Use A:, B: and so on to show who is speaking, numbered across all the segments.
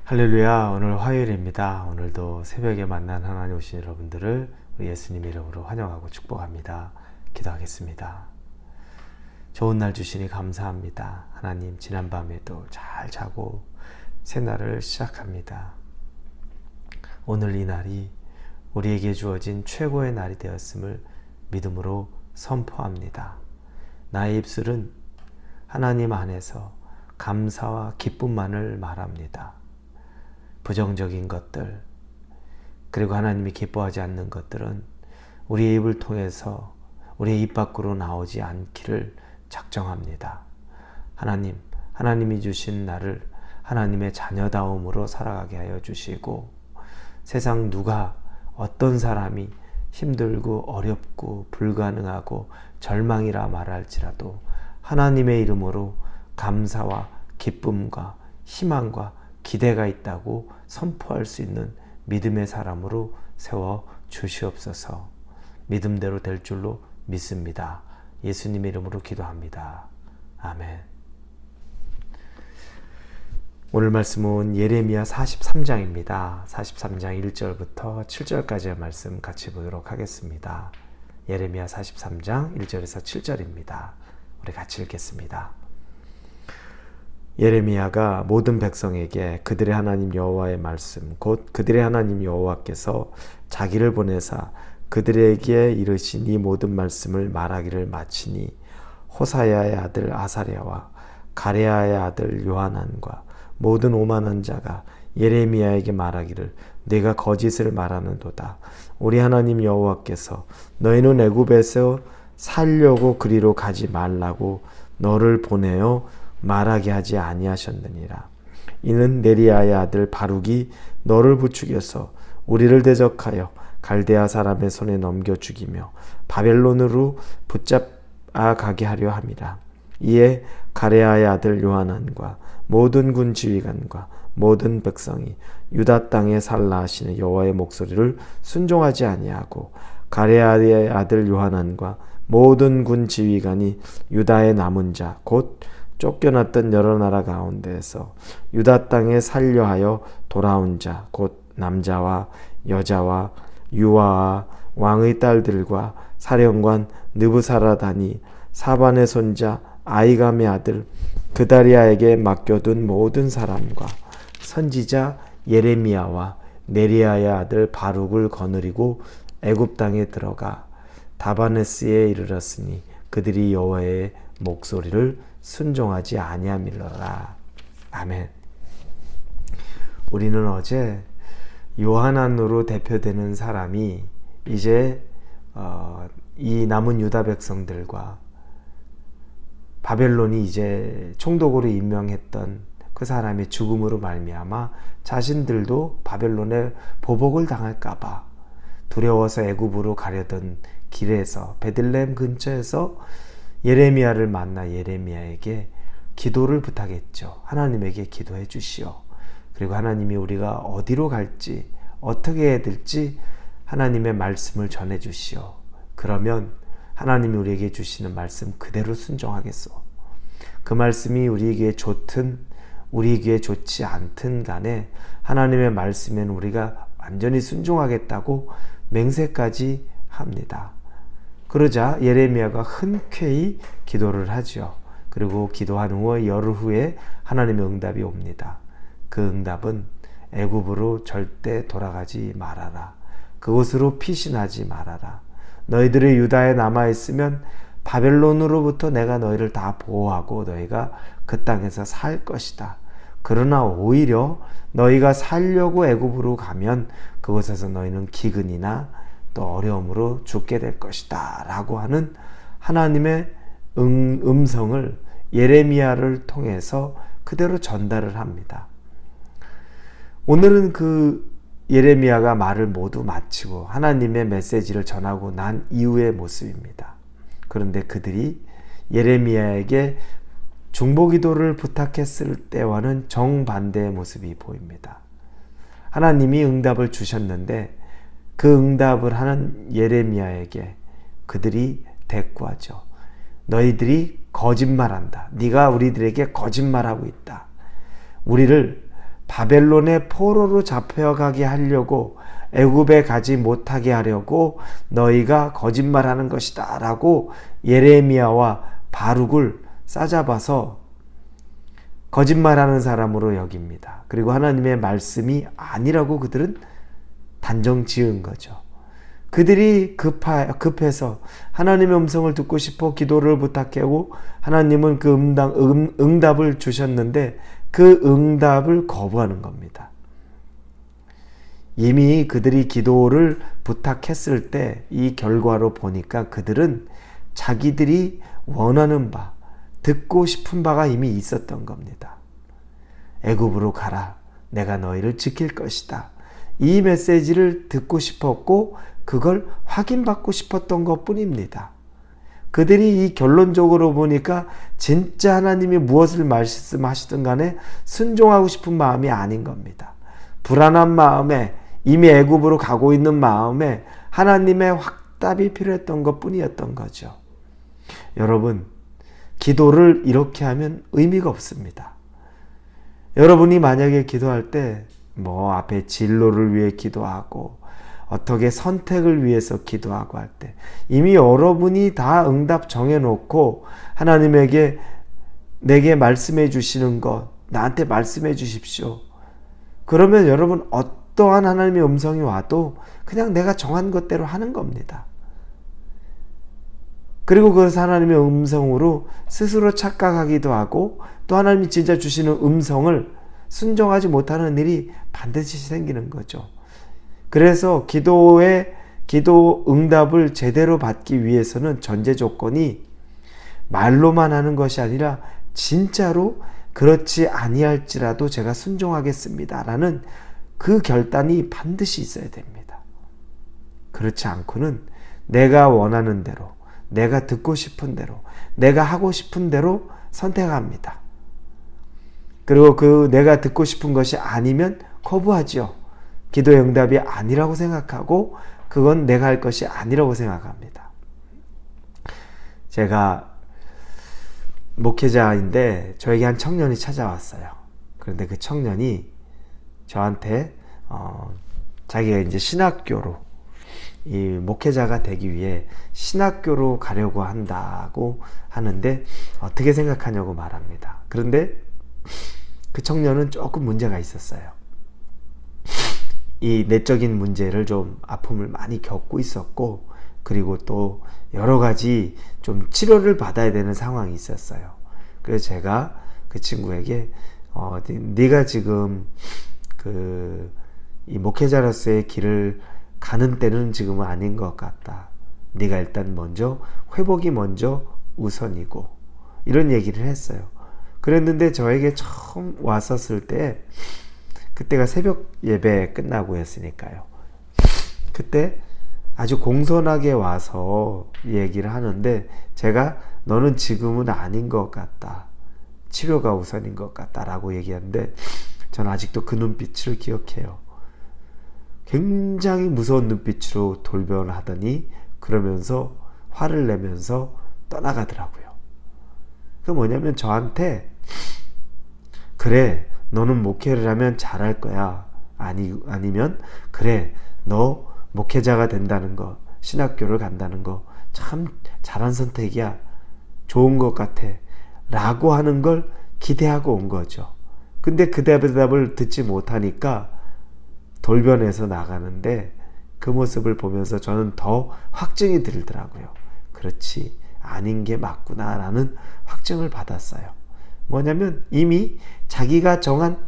A: 할렐루야. 오늘 화요일입니다. 오늘도 새벽에 만난 하나님 오신 여러분들을 우리 예수님 이름으로 환영하고 축복합니다. 기도하겠습니다. 좋은 날 주시니 감사합니다. 하나님, 지난밤에도 잘 자고 새날을 시작합니다. 오늘 이 날이 우리에게 주어진 최고의 날이 되었음을 믿음으로 선포합니다. 나의 입술은 하나님 안에서 감사와 기쁨만을 말합니다. 부정적인 것들, 그리고 하나님이 기뻐하지 않는 것들은 우리의 입을 통해서 우리의 입 밖으로 나오지 않기를 작정합니다. 하나님이 주신 나를 하나님의 자녀다움으로 살아가게 하여 주시고, 세상 누가 어떤 사람이 힘들고 어렵고 불가능하고 절망이라 말할지라도 하나님의 이름으로 감사와 기쁨과 희망과 기대가 있다고 선포할 수 있는 믿음의 사람으로 세워 주시옵소서. 믿음대로 될 줄로 믿습니다. 예수님 이름으로 기도합니다. 아멘. 오늘 말씀은 예레미야 43장입니다. 43장 1절부터 7절까지의 말씀 같이 보도록 하겠습니다. 예레미야 43장 1절에서 7절입니다. 우리 같이 읽겠습니다. 예레미야가 모든 백성에게 그들의 하나님 여호와의 말씀, 곧 그들의 하나님 여호와께서 자기를 보내사 그들에게 이르신 이 모든 말씀을 말하기를 마치니, 호사야의 아들 아사랴와 가레야의 아들 요하난과 모든 오만한 자가 예레미야에게 말하기를, 네가 거짓을 말하는도다. 우리 하나님 여호와께서 너희는 애굽에서 살려고 그리로 가지 말라고 너를 보내어 말하게 하지 아니하셨느니라. 이는 네리야의 아들 바룩이 너를 부추겨서 우리를 대적하여 갈대아 사람의 손에 넘겨 죽이며 바벨론으로 붙잡아 가게 하려 함이라. 이에 가레야의 아들 요하난과 모든 군 지휘관과 모든 백성이 유다 땅에 살라 하시는 여호와의 목소리를 순종하지 아니하고, 가레야의 아들 요하난과 모든 군 지휘관이 유다의 남은 자 곧 쫓겨났던 여러 나라 가운데에서 유다 땅에 살려하여 돌아온 자 곧 남자와 여자와 유아와 왕의 딸들과 사령관 느부사라다니 사반의 손자 아이감의 아들 그다리아에게 맡겨둔 모든 사람과 선지자 예레미야와 네리야의 아들 바룩을 거느리고 애굽 땅에 들어가 다바네스에 이르렀으니 그들이 여호와의 목소리를 순종하지 아니함이로라. 아멘. 우리는 어제 요하난으로 대표되는 사람이 이제 이 남은 유다 백성들과 바벨론이 이제 총독으로 임명했던 그 사람의 죽음으로 말미암아 자신들도 바벨론의 보복을 당할까봐 두려워서 애굽으로 가려던 길에서 베들레헴 근처에서 예레미야를 만나 예레미야에게 기도를 부탁했죠. 하나님에게 기도해 주시오. 그리고 하나님이 우리가 어디로 갈지 어떻게 해야 될지 하나님의 말씀을 전해 주시오. 그러면 하나님이 우리에게 주시는 말씀 그대로 순종하겠소. 그 말씀이 우리에게 좋든 우리에게 좋지 않든 간에 하나님의 말씀에는 우리가 완전히 순종하겠다고 맹세까지 합니다. 그러자 예레미야가 흔쾌히 기도를 하죠. 그리고 기도한 후 열흘 후에 하나님의 응답이 옵니다. 그 응답은 애굽으로 절대 돌아가지 말아라. 그곳으로 피신하지 말아라. 너희들이 유다에 남아있으면 바벨론으로부터 내가 너희를 다 보호하고 너희가 그 땅에서 살 것이다. 그러나 오히려 너희가 살려고 애굽으로 가면 그곳에서 너희는 기근이나 또 어려움으로 죽게 될 것이다 라고 하는 하나님의 음성을 예레미야를 통해서 그대로 전달을 합니다. 오늘은 그 예레미야가 말을 모두 마치고 하나님의 메시지를 전하고 난 이후의 모습입니다. 그런데 그들이 예레미야에게 중보기도를 부탁했을 때와는 정반대의 모습이 보입니다. 하나님이 응답을 주셨는데 그 응답을 하는 예레미야에게 그들이 대꾸하죠. 너희들이 거짓말한다. 네가 우리들에게 거짓말하고 있다. 우리를 바벨론의 포로로 잡혀가게 하려고, 애굽에 가지 못하게 하려고 너희가 거짓말하는 것이다 라고 예레미야와 바룩을 싸잡아서 거짓말하는 사람으로 여깁니다. 그리고 하나님의 말씀이 아니라고 그들은 단정 지은 거죠. 그들이 급해서 하나님의 음성을 듣고 싶어 기도를 부탁하고 하나님은 그 응답을 주셨는데 그 응답을 거부하는 겁니다. 이미 그들이 기도를 부탁했을 때 이 결과로 보니까 그들은 자기들이 원하는 바, 듣고 싶은 바가 이미 있었던 겁니다. 애굽으로 가라. 내가 너희를 지킬 것이다. 이 메시지를 듣고 싶었고 그걸 확인받고 싶었던 것뿐입니다. 그들이 이 결론적으로 보니까 진짜 하나님이 무엇을 말씀하시든 간에 순종하고 싶은 마음이 아닌 겁니다. 불안한 마음에, 이미 애굽으로 가고 있는 마음에 하나님의 확답이 필요했던 것뿐이었던 거죠. 여러분, 기도를 이렇게 하면 의미가 없습니다. 여러분이 만약에 기도할 때 앞에 진로를 위해 기도하고 어떻게 선택을 위해서 기도하고 할 때 이미 여러분이 다 응답 정해놓고 하나님에게 내게 말씀해 주시는 것, 나한테 말씀해 주십시오. 그러면 여러분 어떠한 하나님의 음성이 와도 그냥 내가 정한 것대로 하는 겁니다. 그리고 그것을 하나님의 음성으로 스스로 착각하기도 하고 또 하나님이 진짜 주시는 음성을 순종하지 못하는 일이 반드시 생기는 거죠. 그래서 기도 응답을 제대로 받기 위해서는 전제 조건이 말로만 하는 것이 아니라 진짜로 그렇지 아니할지라도 제가 순종하겠습니다 라는 그 결단이 반드시 있어야 됩니다. 그렇지 않고는 내가 원하는 대로, 내가 듣고 싶은 대로, 내가 하고 싶은 대로 선택합니다. 그리고 그 내가 듣고 싶은 것이 아니면 거부하죠. 기도의 응답이 아니라고 생각하고 그건 내가 할 것이 아니라고 생각합니다. 제가 목회자인데 저에게 한 청년이 찾아왔어요. 그런데 그 청년이 저한테 자기가 이제 신학교로 이 목회자가 되기 위해 신학교로 가려고 한다고 하는데 어떻게 생각하냐고 말합니다. 그런데 그 청년은 조금 문제가 있었어요. 이 내적인 문제를 좀 아픔을 많이 겪고 있었고 그리고 또 여러 가지 좀 치료를 받아야 되는 상황이 있었어요. 그래서 제가 그 친구에게 네가 지금 이 목회자로서의 길을 가는 때는 지금은 아닌 것 같다. 네가 일단 먼저 회복이 먼저 우선이고 이런 얘기를 했어요. 그랬는데 저에게 처음 왔었을 때 그때가 새벽 예배 끝나고 했으니까요. 그때 아주 공손하게 와서 얘기를 하는데 제가 너는 지금은 아닌 것 같다. 치료가 우선인 것 같다 라고 얘기하는데 저는 아직도 그 눈빛을 기억해요. 굉장히 무서운 눈빛으로 돌변하더니 그러면서 화를 내면서 떠나가더라고요. 그 뭐냐면 저한테 그래 너는 목회를 하면 잘할 거야. 아니면 그래 너 목회자가 된다는 거 신학교를 간다는 거 참 잘한 선택이야. 좋은 것 같아. 라고 하는 걸 기대하고 온 거죠. 근데 그 대답을 듣지 못하니까 돌변해서 나가는데 그 모습을 보면서 저는 더 확증이 들더라고요. 그렇지 아닌 게 맞구나 라는 확증을 받았어요. 뭐냐면 이미 자기가 정한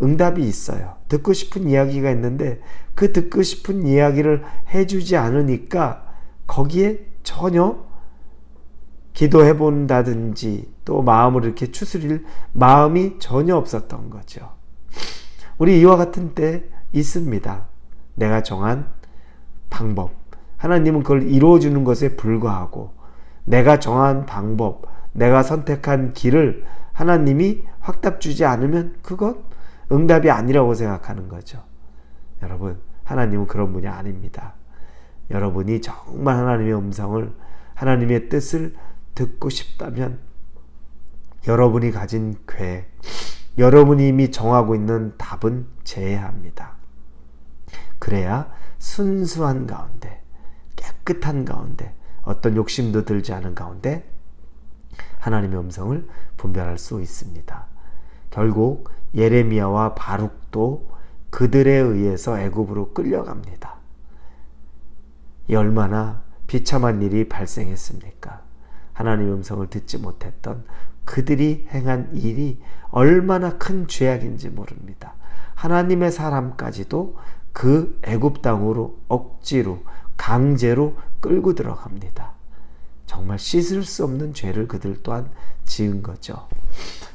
A: 응답이 있어요. 듣고 싶은 이야기가 있는데 그 듣고 싶은 이야기를 해주지 않으니까 거기에 전혀 기도해 본다든지 또 마음을 이렇게 추스릴 마음이 전혀 없었던 거죠. 우리 이와 같은 때 있습니다. 내가 정한 방법, 하나님은 그걸 이루어주는 것에 불과하고 내가 정한 방법, 내가 선택한 길을 하나님이 확답 주지 않으면 그건 응답이 아니라고 생각하는 거죠. 여러분, 하나님은 그런 분이 아닙니다. 여러분이 정말 하나님의 음성을, 하나님의 뜻을 듣고 싶다면 여러분이 가진 계획, 여러분이 이미 정하고 있는 답은 제해야 합니다. 그래야 순수한 가운데, 깨끗한 가운데, 어떤 욕심도 들지 않은 가운데 하나님의 음성을 분별할 수 있습니다. 결국 예레미야와 바룩도 그들에 의해서 애굽으로 끌려갑니다. 이 얼마나 비참한 일이 발생했습니까? 하나님의 음성을 듣지 못했던 그들이 행한 일이 얼마나 큰 죄악인지 모릅니다. 하나님의 사람까지도 그 애굽 땅으로 억지로 강제로 끌고 들어갑니다. 정말 씻을 수 없는 죄를 그들 또한 지은 거죠.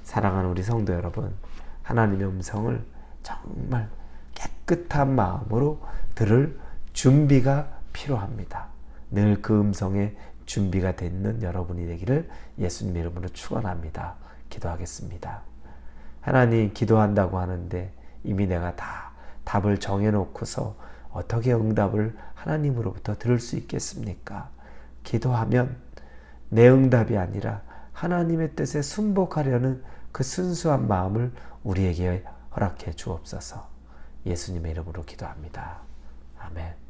A: 사랑하는 우리 성도 여러분, 하나님의 음성을 정말 깨끗한 마음으로 들을 준비가 필요합니다. 늘 그 음성에 준비가 되는 여러분이 되기를 예수님의 이름으로 축원합니다. 기도하겠습니다. 하나님, 기도한다고 하는데 이미 내가 다 답을 정해놓고서 어떻게 응답을 하나님으로부터 들을 수 있겠습니까? 기도하면 내 응답이 아니라 하나님의 뜻에 순복하려는 그 순수한 마음을 우리에게 허락해 주옵소서. 예수님의 이름으로 기도합니다. 아멘.